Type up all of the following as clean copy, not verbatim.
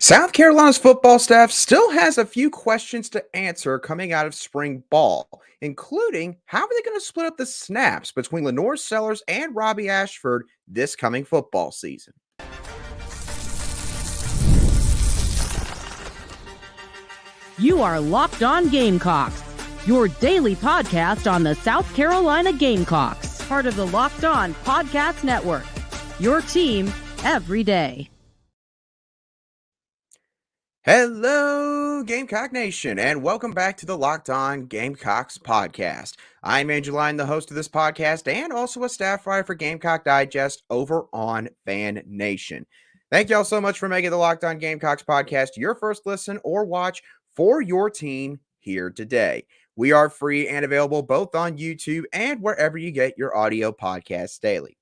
South Carolina's football staff still has a few questions to answer coming out of spring ball, including how are they going to split up the snaps between LaNorris Sellers and Robbie Ashford this coming football season. You are Locked On Gamecocks, your daily podcast on the South Carolina Gamecocks, part of the Locked On Podcast Network, your team every day. Hello, Gamecock Nation, and welcome back to the Locked On Gamecocks podcast. I'm Angeline, the host of this podcast, and also a staff writer for Gamecock Digest over on Fan Nation. Thank y'all so much for making the Locked On Gamecocks podcast your first listen or watch for your team here today. We are free and available both on YouTube and wherever you get your audio podcasts daily.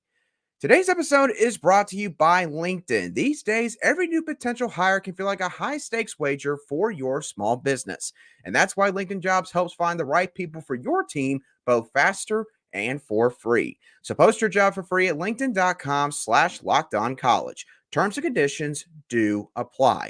Today's episode is brought to you by LinkedIn. These days, every new potential hire can feel like a high-stakes wager for your small business. And that's why LinkedIn Jobs helps find the right people for your team both faster and for free. So post your job for free at linkedin.com/lockedoncollege. Terms and conditions do apply.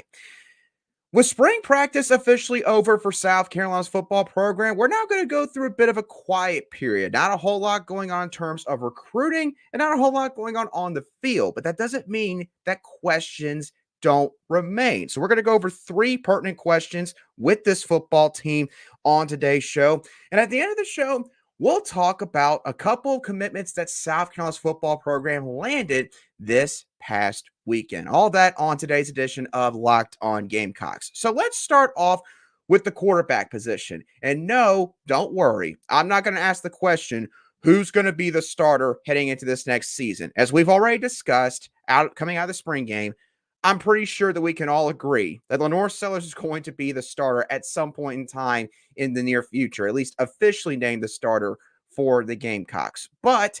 With spring practice officially over for South Carolina's football program, we're now going to go through a bit of a quiet period. Not a whole lot going on in terms of recruiting and not a whole lot going on the field, but that doesn't mean that questions don't remain. So we're going to go over three pertinent questions with this football team on today's show. And at the end of the show, we'll talk about a couple of commitments that South Carolina's football program landed this past weekend. All that on today's edition of Locked On Gamecocks. So let's start off with the quarterback position. And no, don't worry. I'm not going to ask the question, who's going to be the starter heading into this next season? As we've already discussed coming out of the spring game, I'm pretty sure that we can all agree that LaNorris Sellers is going to be the starter at some point in time in the near future, at least officially named the starter for the Gamecocks. But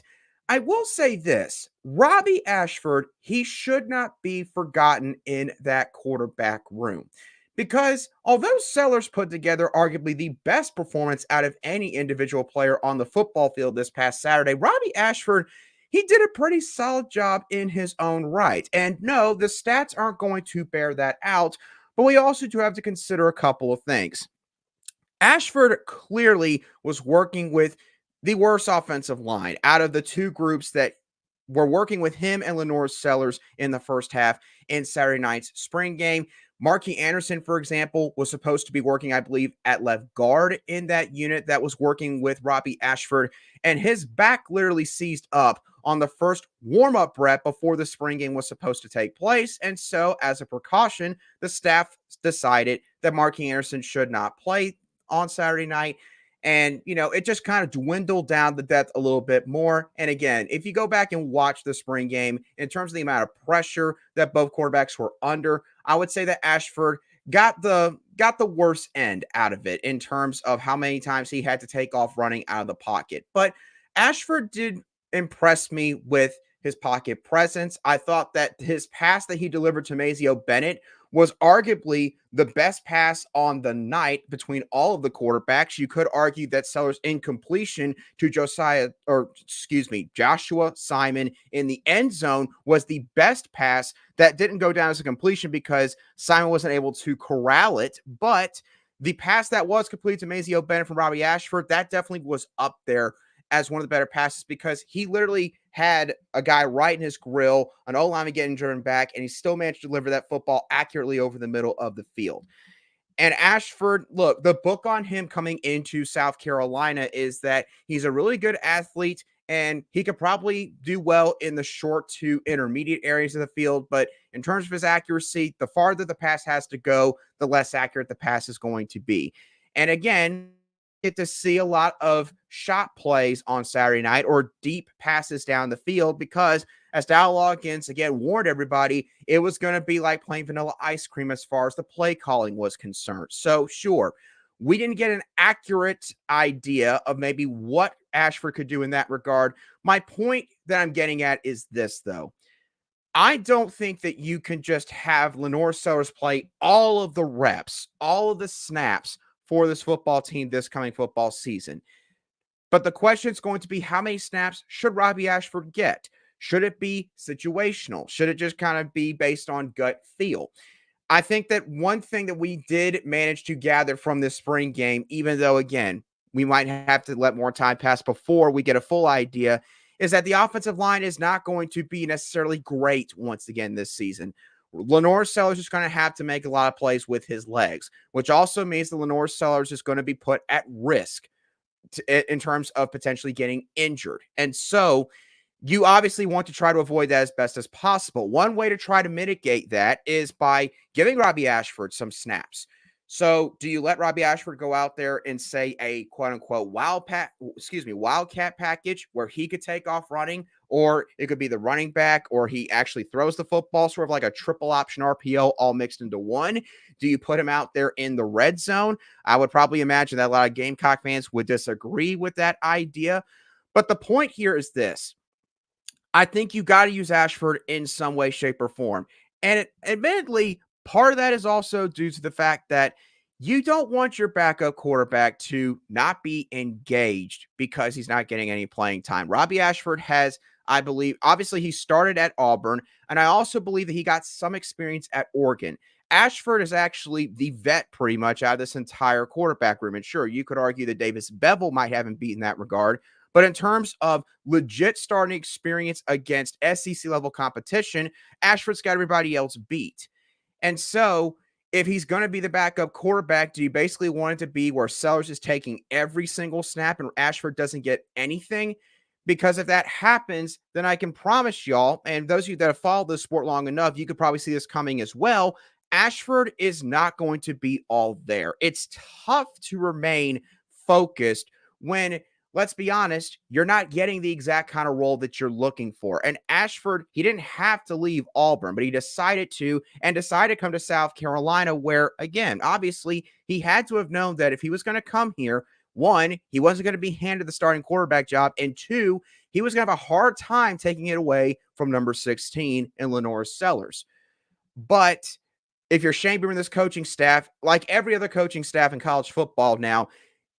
I will say this, Robbie Ashford, he should not be forgotten in that quarterback room. Because although Sellers put together arguably the best performance out of any individual player on the football field this past Saturday, Robbie Ashford, he did a pretty solid job in his own right. And no, the stats aren't going to bear that out, but we also do have to consider a couple of things. Ashford clearly was working with the worst offensive line out of the two groups that were working with him and LaNorris Sellers in the first half in Saturday night's spring game. Marky Anderson, for example, was supposed to be working, I believe, at left guard in that unit that was working with Robbie Ashford, and his back literally seized up on the first warm-up rep before the spring game was supposed to take place. And so, as a precaution, the staff decided that Marky Anderson should not play on Saturday night. And, it just kind of dwindled down the depth a little bit more. And again, if you go back and watch the spring game, in terms of the amount of pressure that both quarterbacks were under, I would say that Ashford got the worst end out of it in terms of how many times he had to take off running out of the pocket. But Ashford did impress me with his pocket presence. I thought that his pass that he delivered to Mazio Bennett was arguably the best pass on the night between all of the quarterbacks. You could argue that Sellers' incompletion to Joshua Simon in the end zone was the best pass that didn't go down as a completion because Simon wasn't able to corral it. But the pass that was completed to Mazio Bennett from Robbie Ashford, that definitely was up there as one of the better passes because he literally had a guy right in his grill, an O-lineman getting driven back, and he still managed to deliver that football accurately over the middle of the field. And Ashford, look, the book on him coming into South Carolina is that he's a really good athlete and he could probably do well in the short to intermediate areas of the field. But in terms of his accuracy, the farther the pass has to go, the less accurate the pass is going to be. And again, get to see a lot of shot plays on Saturday night or deep passes down the field because, as Dowell Loggains again warned everybody, it was going to be like playing vanilla ice cream as far as the play calling was concerned. So sure, we didn't get an accurate idea of maybe what Ashford could do in that regard. My point that I'm getting at is this, though. I don't think that you can just have LaNorris Sellers play all of the reps, all of the snaps for this football team this coming football season. But the question is going to be, how many snaps should Robbie Ashford get? Should it be situational? Should it just kind of be based on gut feel? I think that one thing that we did manage to gather from this spring game, even though, again, we might have to let more time pass before we get a full idea, is that the offensive line is not going to be necessarily great once again this season. LaNorris Sellers is going to have to make a lot of plays with his legs, which also means that LaNorris Sellers is going to be put at risk in terms of potentially getting injured. And so you obviously want to try to avoid that as best as possible. One way to try to mitigate that is by giving Robbie Ashford some snaps. So do you let Robbie Ashford go out there and say a quote unquote wildcat package where he could take off running, or it could be the running back, or he actually throws the football, sort of like a triple option RPO all mixed into one? Do you put him out there in the red zone? I would probably imagine that a lot of Gamecock fans would disagree with that idea. But the point here is this. I think you got to use Ashford in some way, shape, or form. And admittedly, part of that is also due to the fact that you don't want your backup quarterback to not be engaged because he's not getting any playing time. Robbie Ashford has, I believe, obviously he started at Auburn, and I also believe that he got some experience at Oregon. Ashford is actually the vet pretty much out of this entire quarterback room. And sure, you could argue that Davis Bevel might have him beat in that regard. But in terms of legit starting experience against SEC level competition, Ashford's got everybody else beat. And so if he's going to be the backup quarterback, do you basically want it to be where Sellers is taking every single snap and Ashford doesn't get anything? Because if that happens, then I can promise y'all, and those of you that have followed this sport long enough, you could probably see this coming as well. Ashford is not going to be all there. It's tough to remain focused when, let's be honest, you're not getting the exact kind of role that you're looking for. And Ashford, he didn't have to leave Auburn, but he decided to come to South Carolina where, again, obviously he had to have known that if he was going to come here, one, he wasn't going to be handed the starting quarterback job, and two, he was going to have a hard time taking it away from number 16 in LaNorris Sellers. But if you're Shane Beamer and this coaching staff, like every other coaching staff in college football now,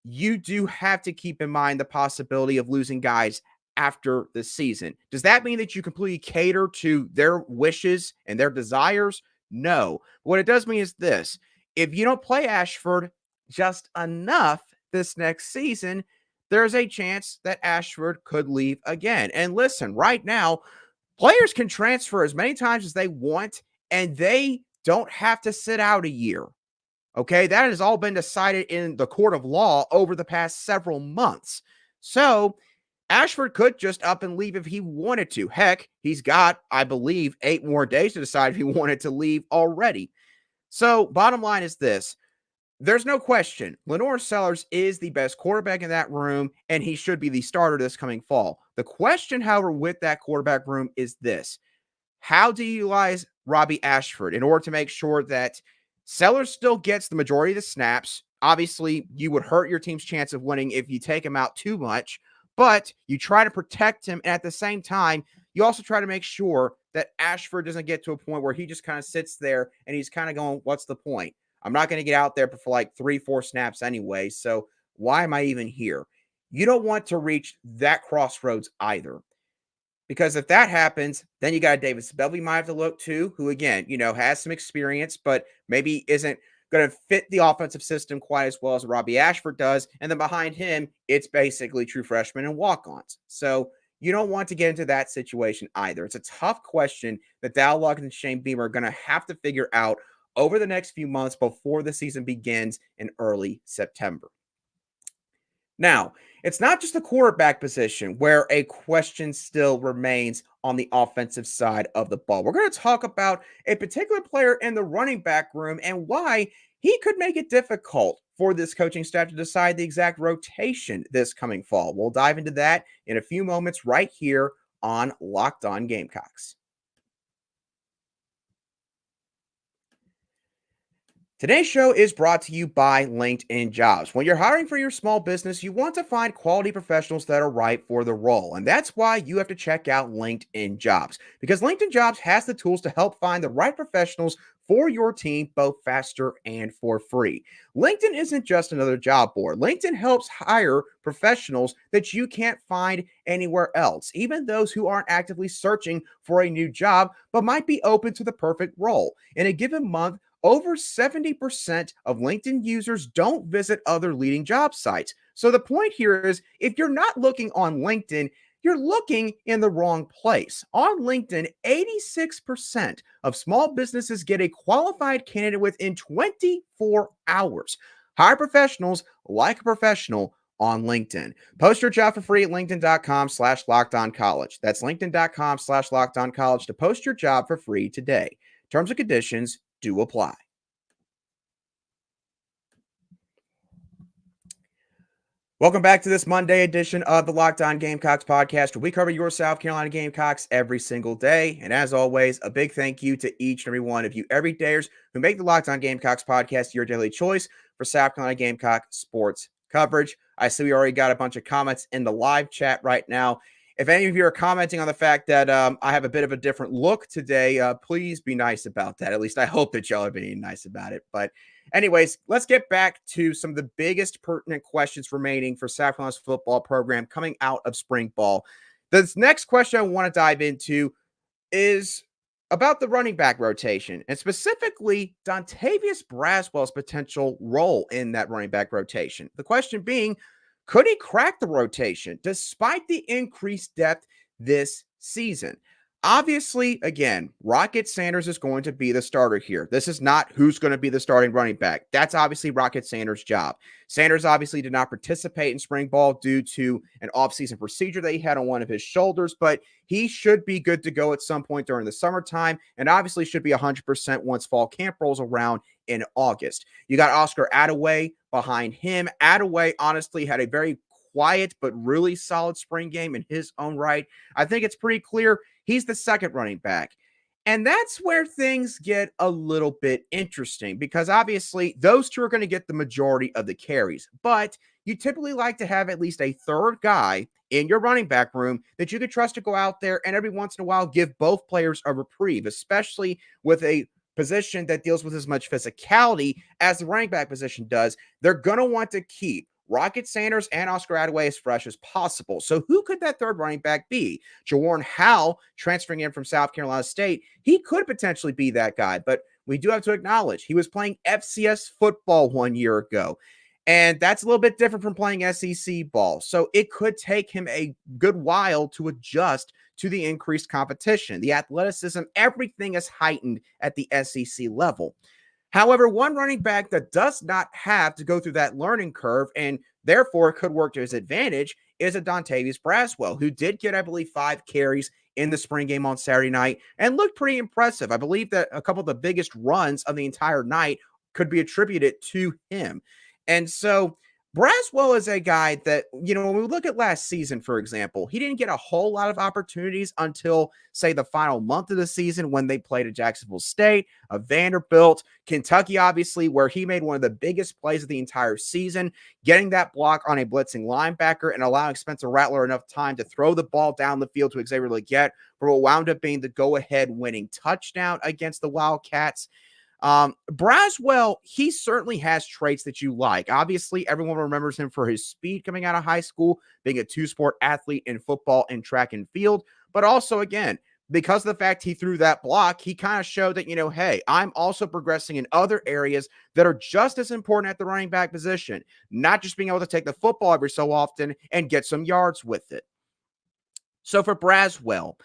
you do have to keep in mind the possibility of losing guys after the season. Does that mean that you completely cater to their wishes and their desires? No. What it does mean is this. If you don't play Ashford just enough this next season, there's a chance that Ashford could leave again. And listen, right now, players can transfer as many times as they want, and they don't have to sit out a year. Okay, that has all been decided in the court of law over the past several months. So Ashford could just up and leave if he wanted to. Heck, he's got, I believe, 8 more days to decide if he wanted to leave already. So bottom line is this. There's no question. LaNorris Sellers is the best quarterback in that room, and he should be the starter this coming fall. The question, however, with that quarterback room is this. How do you utilize Robbie Ashford in order to make sure that Sellers still gets the majority of the snaps? Obviously, you would hurt your team's chance of winning if you take him out too much, but you try to protect him. And at the same time, you also try to make sure that Ashford doesn't get to a point where he just kind of sits there and he's kind of going, what's the point? I'm not going to get out there for like 3-4 snaps anyway. So why am I even here? You don't want to reach that crossroads either. Because if that happens, then you got Davis Bevel you might have to look to, who, again, has some experience, but maybe isn't going to fit the offensive system quite as well as Robbie Ashford does. And then behind him, it's basically true freshmen and walk-ons. So you don't want to get into that situation either. It's a tough question that Dowell Loggains and Shane Beamer are going to have to figure out over the next few months before the season begins in early September. Now, it's not just the quarterback position where a question still remains on the offensive side of the ball. We're going to talk about a particular player in the running back room and why he could make it difficult for this coaching staff to decide the exact rotation this coming fall. We'll dive into that in a few moments right here on Locked On Gamecocks. Today's show is brought to you by LinkedIn Jobs. When you're hiring for your small business, you want to find quality professionals that are right for the role. And that's why you have to check out LinkedIn Jobs, because LinkedIn Jobs has the tools to help find the right professionals for your team both faster and for free. LinkedIn isn't just another job board. LinkedIn helps hire professionals that you can't find anywhere else, even those who aren't actively searching for a new job but might be open to the perfect role. In a given month, over 70% of LinkedIn users don't visit other leading job sites. So the point here is if you're not looking on LinkedIn, you're looking in the wrong place. On LinkedIn, 86% of small businesses get a qualified candidate within 24 hours. Hire professionals like a professional on LinkedIn. Post your job for free at linkedin.com/lockedoncollege. That's linkedin.com/lockedoncollege to post your job for free today. Terms and conditions do apply. Welcome back to this Monday edition of the Locked On Gamecocks podcast, where we cover your South Carolina Gamecocks every single day. And as always, a big thank you to each and every one of you everydayers who make the Locked On Gamecocks podcast your daily choice for South Carolina Gamecock sports coverage. I see we already got a bunch of comments in the live chat right now. If any of you are commenting on the fact that I have a bit of a different look today, please be nice about that. At least I hope that y'all are being nice about it. But anyways, let's get back to some of the biggest pertinent questions remaining for South Carolina's football program coming out of spring ball. This next question I want to dive into is about the running back rotation, and specifically Dontavius Braswell's potential role in that running back rotation. The question being, could he crack the rotation despite the increased depth this season? Obviously, again, Rocket Sanders is going to be the starter here. This is not who's going to be the starting running back. That's obviously Rocket Sanders' job. Sanders obviously did not participate in spring ball due to an offseason procedure that he had on one of his shoulders, but he should be good to go at some point during the summertime, and obviously should be 100% once fall camp rolls around in August. You got Oscar Attaway behind him. Attaway honestly had a very quiet but really solid spring game in his own right. I think it's pretty clear he's the second running back. And that's where things get a little bit interesting because obviously those two are going to get the majority of the carries. But you typically like to have at least a third guy in your running back room that you could trust to go out there and every once in a while give both players a reprieve, especially with a position that deals with as much physicality as the running back position does. They're going to want to keep Rocket Sanders and Oscar Attaway as fresh as possible. So who could that third running back be? Jawarn Howell, transferring in from South Carolina State, he could potentially be that guy, but we do have to acknowledge he was playing FCS football 1 year ago. And that's a little bit different from playing SEC ball. So it could take him a good while to adjust to the increased competition. The athleticism, everything is heightened at the SEC level. However, one running back that does not have to go through that learning curve and therefore could work to his advantage is a Dontavius Braswell, who did get, I believe, 5 carries in the spring game on Saturday night and looked pretty impressive. I believe that a couple of the biggest runs of the entire night could be attributed to him. And so Braswell is a guy that, when we look at last season, for example, he didn't get a whole lot of opportunities until, say, the final month of the season when they played at Jacksonville State, Vanderbilt, Kentucky, obviously, where he made one of the biggest plays of the entire season, getting that block on a blitzing linebacker and allowing Spencer Rattler enough time to throw the ball down the field to Xavier Legette for what wound up being the go-ahead winning touchdown against the Wildcats. Braswell, he certainly has traits that you like. Obviously, everyone remembers him for his speed coming out of high school, being a two-sport athlete in football and track and field. But also, again, because of the fact he threw that block, he kind of showed that, hey, I'm also progressing in other areas that are just as important at the running back position, not just being able to take the football every so often and get some yards with it. So for Braswell,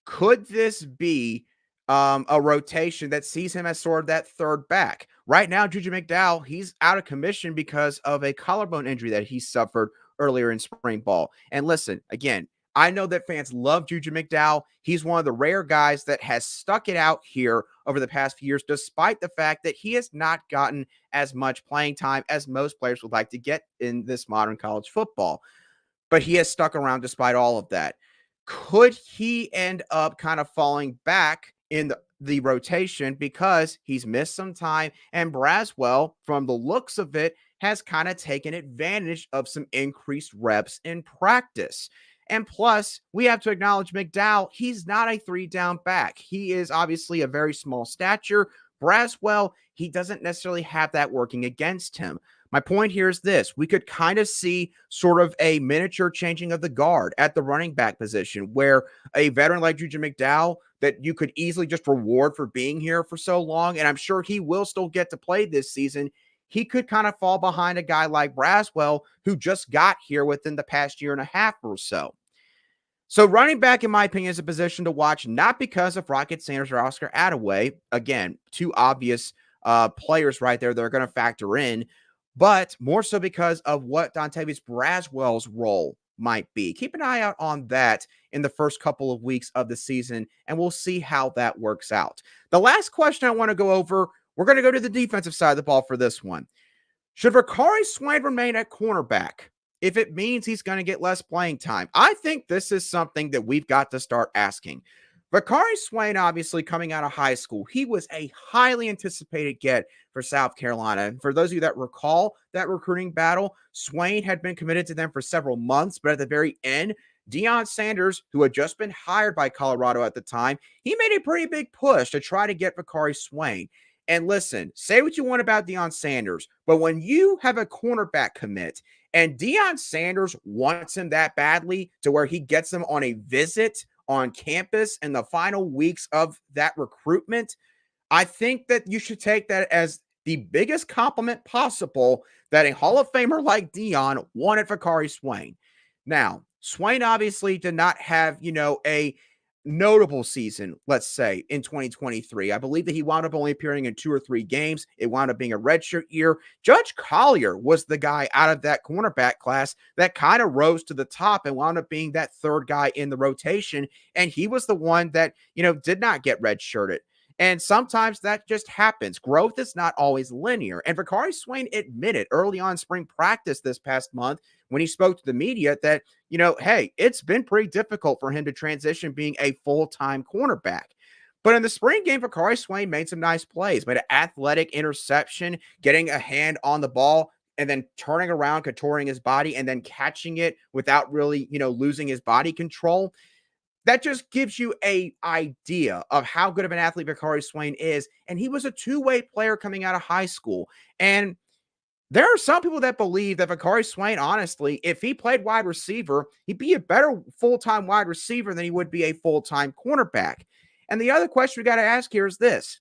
could this be a rotation that sees him as sort of that third back? Right now, Juju McDowell, he's out of commission because of a collarbone injury that he suffered earlier in spring ball. And listen, again, I know that fans love Juju McDowell. He's one of the rare guys that has stuck it out here over the past few years, despite the fact that he has not gotten as much playing time as most players would like to get in this modern college football. But he has stuck around despite all of that. Could he end up kind of falling back in the rotation because he's missed some time, and Braswell, from the looks of it, has kind of taken advantage of some increased reps in practice? And plus, we have to acknowledge McDowell, he's not a 3-down back. He is obviously a very small stature, Braswell, he doesn't necessarily have that working against him. My point here is this. We could kind of see sort of a miniature changing of the guard at the running back position where a veteran like Juju McDowell that you could easily just reward for being here for so long, and I'm sure he will still get to play this season. He could kind of fall behind a guy like Braswell who just got here within the past year and a half or so. So running back, in my opinion, is a position to watch, not because of Rocket Sanders or Oscar Attaway. Again, two obvious players right there that are going to factor in, but more so because of what Dontavius Braswell's role might be. Keep an eye out on that in the first couple of weeks of the season, and we'll see how that works out. The last question I want to go over, we're going to go to the defensive side of the ball for this one. Should Vakari Swain remain at cornerback if it means he's going to get less playing time? I think this is something that we've got to start asking. Vakari Swain, obviously coming out of high school, he was a highly anticipated get for South Carolina. And for those of you that recall that recruiting battle, Swain had been committed to them for several months, but at the very end, Deion Sanders, who had just been hired by Colorado at the time, he made a pretty big push to try to get Vakari Swain. And listen, say what you want about Deion Sanders, but when you have a cornerback commit and Deion Sanders wants him that badly to where he gets him on a visit on campus in the final weeks of that recruitment, I think that you should take that as the biggest compliment possible that a Hall of Famer like Deion wanted Vakari Swain. Now, Swain obviously did not have, a notable season, let's say, in 2023. I believe that he wound up only appearing in 2 or 3 games. It wound up being a redshirt year. Judge Collier was the guy out of that cornerback class that kind of rose to the top and wound up being that third guy in the rotation. And he was the one that, did not get redshirted. And sometimes that just happens. Growth is not always linear. And Vakari Swain admitted early on spring practice this past month when he spoke to the media that, hey, it's been pretty difficult for him to transition being a full-time cornerback. But in the spring game, Vakari Swain made some nice plays, made an athletic interception, getting a hand on the ball, and then turning around, contouring his body, and then catching it without really, losing his body control. That just gives you an idea of how good of an athlete Vakari Swain is. And he was a two-way player coming out of high school. And there are some people that believe that Vakari Swain, honestly, if he played wide receiver, he'd be a better full-time wide receiver than he would be a full-time cornerback. And the other question we got to ask here is this.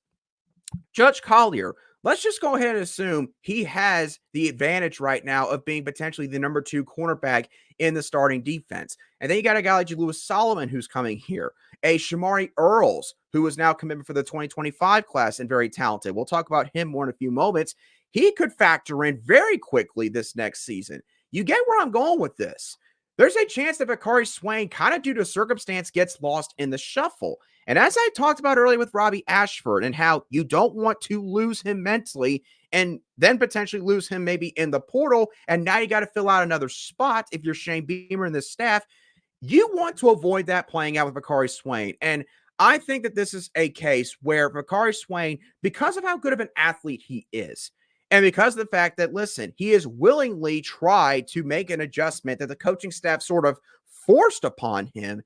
Judge Collier, let's just go ahead and assume he has the advantage right now of being potentially the number 2 cornerback in the starting defense. And then you got a guy like Lewis Solomon who's coming here, a Shamari Earls, who is now committed for the 2025 class and very talented. We'll talk about him more in a few moments. He could factor in very quickly this next season. You get where I'm going with this. There's a chance that Vakari Swain, kind of due to circumstance, gets lost in the shuffle. And as I talked about earlier with Robbie Ashford and how you don't want to lose him mentally and then potentially lose him maybe in the portal, and now you got to fill out another spot if you're Shane Beamer and the staff, you want to avoid that playing out with Vakari Swain. And I think that this is a case where Vakari Swain, because of how good of an athlete he is, and because of the fact that, listen, he has willingly tried to make an adjustment that the coaching staff sort of forced upon him,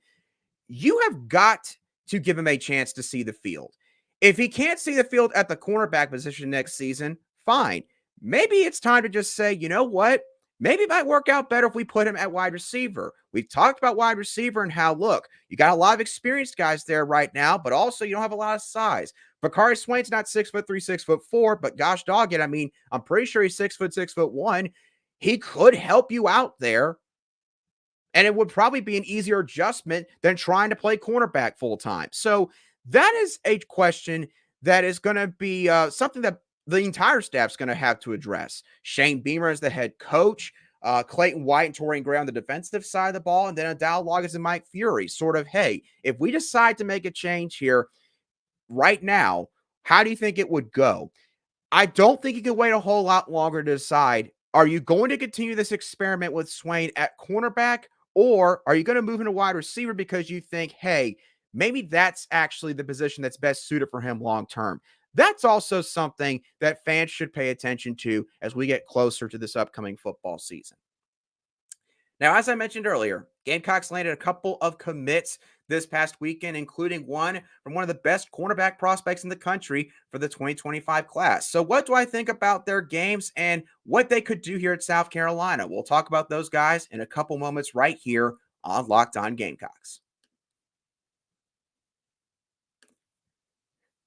you have got to give him a chance to see the field. If he can't see the field at the cornerback position next season, fine. Maybe it's time to just say, you know what? Maybe it might work out better if we put him at wide receiver. We've talked about wide receiver and how, look, you got a lot of experienced guys there right now, but also you don't have a lot of size. Vakari Swain's not 6'3", 6'4", but gosh dog it, I mean, I'm pretty sure he's 6', 6'1". He could help you out there. And it would probably be an easier adjustment than trying to play cornerback full time. So that is a question that is going to be something that the entire staff's going to have to address. Shane Beamer is the head coach, Clayton White and Torian Gray on the defensive side of the ball, and then Dowell Loggains and Mike Fury. Sort of, hey, if we decide to make a change here right now, how do you think it would go? I don't think you can wait a whole lot longer to decide, are you going to continue this experiment with Swain at cornerback, or are you going to move into wide receiver because you think, hey, maybe that's actually the position that's best suited for him long term? That's also something that fans should pay attention to as we get closer to this upcoming football season. Now, as I mentioned earlier, Gamecocks landed a couple of commits this past weekend, including one from one of the best cornerback prospects in the country for the 2025 class. So, what do I think about their games and what they could do here at South Carolina? We'll talk about those guys in a couple moments right here on Locked On Gamecocks.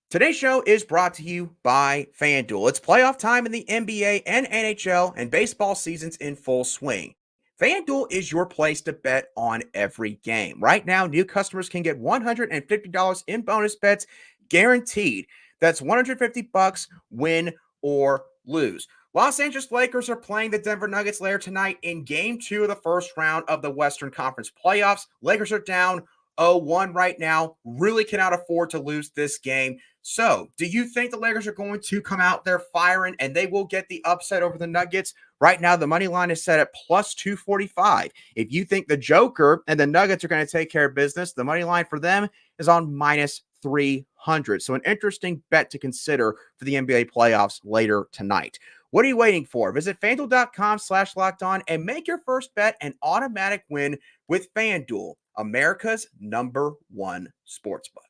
Today's show is brought to you by FanDuel. It's playoff time in the NBA and NHL, and baseball season's in full swing. FanDuel is your place to bet on every game. Right now, new customers can get $150 in bonus bets guaranteed. That's $150 win or lose. Los Angeles Lakers are playing the Denver Nuggets later tonight in game 2 of the first round of the Western Conference playoffs. Lakers are down 0-1 right now. Really cannot afford to lose this game. So, do you think the Lakers are going to come out there firing and they will get the upset over the Nuggets? Right now, the money line is set at plus 245. If you think the Joker and the Nuggets are going to take care of business, the money line for them is on minus 300. So, an interesting bet to consider for the NBA playoffs later tonight. What are you waiting for? Visit FanDuel.com/lockedon and make your first bet an automatic win with FanDuel, America's #1 sportsbook.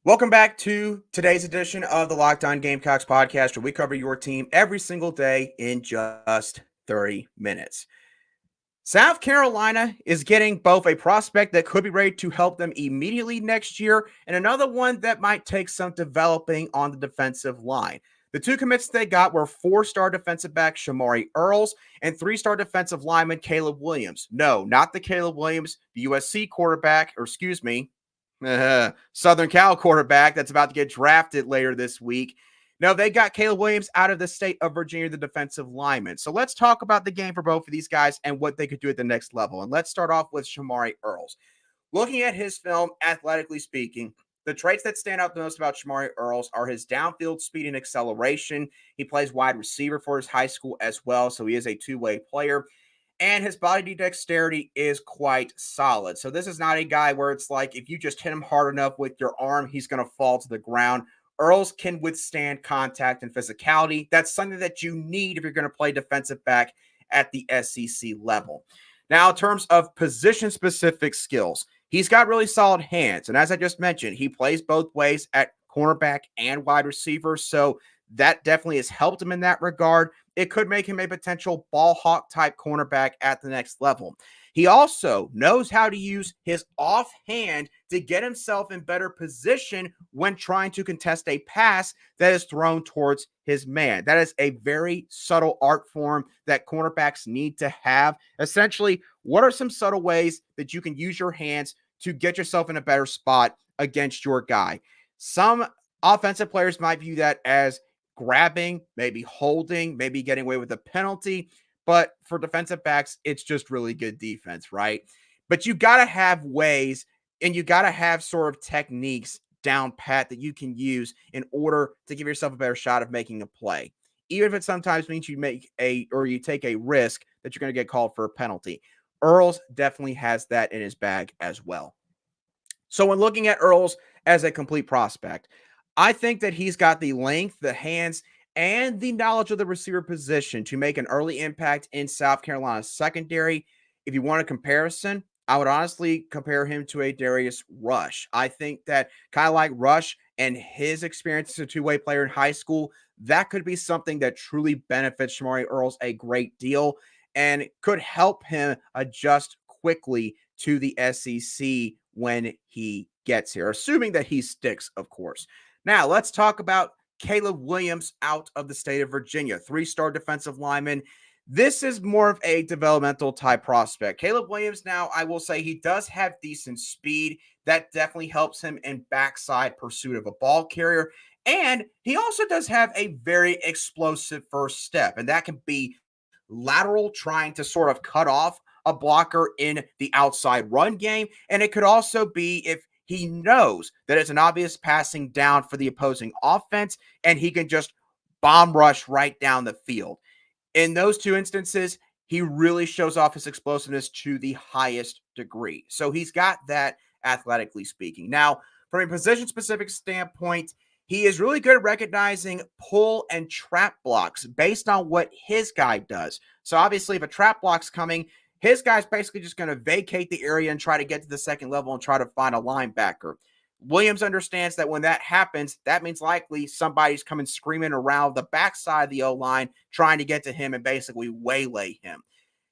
Welcome back to today's edition of the Locked On Gamecocks podcast, where we cover your team every single day in just 30 minutes. South Carolina is getting both a prospect that could be ready to help them immediately next year and another one that might take some developing on the defensive line. The two commits they got were 4-star defensive back Shamari Earls and 3-star defensive lineman Caleb Williams. No, not the Caleb Williams, the USC quarterback, Southern Cal quarterback that's about to get drafted later this week. No, they got Caleb Williams out of the state of Virginia, the defensive lineman. So let's talk about the game for both of these guys and what they could do at the next level. And let's start off with Shamari Earls. Looking at his film, athletically speaking, the traits that stand out the most about Shamari Earls are his downfield speed and acceleration. He plays wide receiver for his high school as well, so he is a two-way player. And his body dexterity is quite solid. So this is not a guy where it's like if you just hit him hard enough with your arm, he's going to fall to the ground. Earls can withstand contact and physicality. That's something that you need if you're going to play defensive back at the SEC level. Now, in terms of position-specific skills, he's got really solid hands. And as I just mentioned, he plays both ways at cornerback and wide receiver. So that definitely has helped him in that regard. It could make him a potential ball hawk type cornerback at the next level. He also knows how to use his offhand to get himself in better position when trying to contest a pass that is thrown towards his man. That is a very subtle art form that cornerbacks need to have. Essentially, what are some subtle ways that you can use your hands to get yourself in a better spot against your guy? Some offensive players might view that as grabbing, maybe holding, maybe getting away with a penalty. But for defensive backs, it's just really good defense, right? But you got to have ways and you got to have sort of techniques down pat that you can use in order to give yourself a better shot of making a play. Even if it sometimes means you take a risk that you're going to get called for a penalty. Earls definitely has that in his bag as well. So when looking at Earls as a complete prospect, I think that he's got the length, the hands, and the knowledge of the receiver position to make an early impact in South Carolina's secondary. If you want a comparison, I would honestly compare him to a Darius Rush. I think that kind of like Rush and his experience as a two-way player in high school, that could be something that truly benefits Shamari Earls a great deal and could help him adjust quickly to the SEC when he gets here, assuming that he sticks, of course. Now, let's talk about Caleb Williams out of the state of Virginia, 3-star defensive lineman. This is more of a developmental type prospect. Caleb Williams, now, I will say he does have decent speed. That definitely helps him in backside pursuit of a ball carrier. And he also does have a very explosive first step, and that can be lateral, trying to sort of cut off a blocker in the outside run game. And it could also be if he knows that it's an obvious passing down for the opposing offense, and he can just bomb rush right down the field. In those two instances, he really shows off his explosiveness to the highest degree. So he's got that athletically speaking. Now, from a position-specific standpoint, He is really good at recognizing pull and trap blocks based on what his guy does. So obviously, if a trap block's coming, his guy's basically just going to vacate the area and try to get to the second level and try to find a linebacker. Williams understands that when that happens, that means likely somebody's coming screaming around the backside of the O-line trying to get to him and basically waylay him.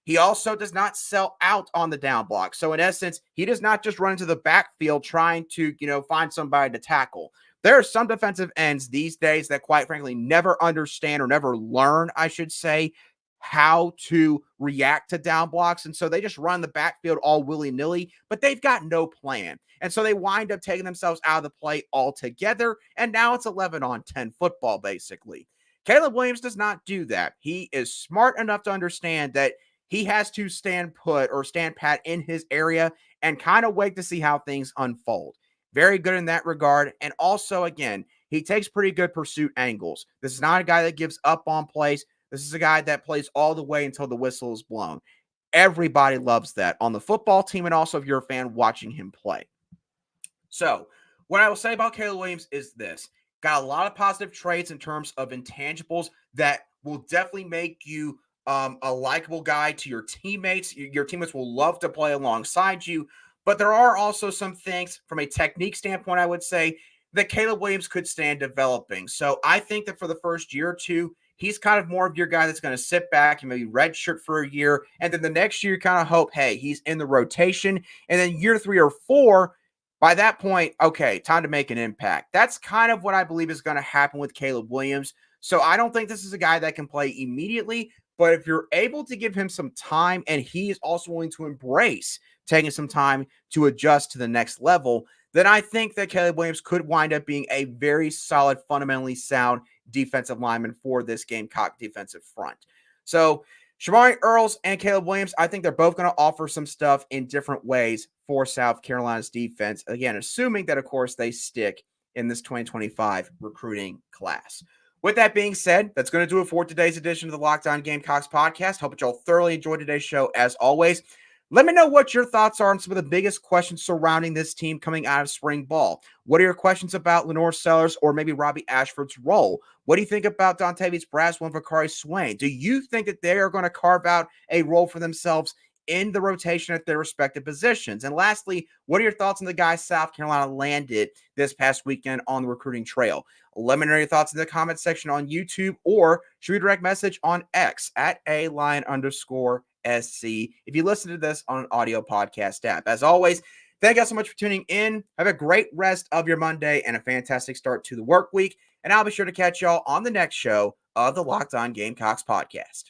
He also does not sell out on the down block. So in essence, he does not just run into the backfield trying to, find somebody to tackle. There are some defensive ends these days that quite frankly never understand or never learn, I should say, how to react to down blocks. And so they just run the backfield all willy-nilly, but they've got no plan. And so they wind up taking themselves out of the play altogether. And now it's 11-on-10 football, basically. Caleb Williams does not do that. He is smart enough to understand that he has to stand put or stand pat in his area and kind of wait to see how things unfold. Very good in that regard. And also, again, he takes pretty good pursuit angles. This is not a guy that gives up on plays. This is a guy that plays all the way until the whistle is blown. Everybody loves that on the football team and also if you're a fan watching him play. So what I will say about Caleb Williams is this. Got a lot of positive traits in terms of intangibles that will definitely make you a likable guy to your teammates. Your teammates will love to play alongside you. But there are also some things from a technique standpoint, I would say, that Caleb Williams could stand developing. So I think that for the first year or two, he's kind of more of your guy that's going to sit back and maybe redshirt for a year. And then the next year, you kind of hope, hey, he's in the rotation. And then year 3 or 4, by that point, okay, time to make an impact. That's kind of what I believe is going to happen with Caleb Williams. So I don't think this is a guy that can play immediately. But if you're able to give him some time and he is also willing to embrace taking some time to adjust to the next level, then I think that Caleb Williams could wind up being a very solid, fundamentally sound defensive lineman for this Gamecock defensive front. So Shamari Earls and Caleb Williams, I think they're both going to offer some stuff in different ways for South Carolina's defense. Again, assuming that, of course, they stick in this 2025 recruiting class. With that being said, that's going to do it for today's edition of the Locked On Gamecocks podcast. Hope that y'all thoroughly enjoyed today's show as always. Let me know what your thoughts are on some of the biggest questions surrounding this team coming out of spring ball. What are your questions about LaNorris Sellers or maybe Robbie Ashford's role? What do you think about Dontavius Braswell and Vakari Swain? Do you think that they are going to carve out a role for themselves in the rotation at their respective positions? And lastly, what are your thoughts on the guys South Carolina landed this past weekend on the recruiting trail? Let me know your thoughts in the comment section on YouTube or shoot me a direct message on X at @ALion_SC if you listen to this on an audio podcast app. As always, thank you guys so much for tuning in. Have a great rest of your Monday and a fantastic start to the work week. And I'll be sure to catch y'all on the next show of the Locked On Gamecocks podcast.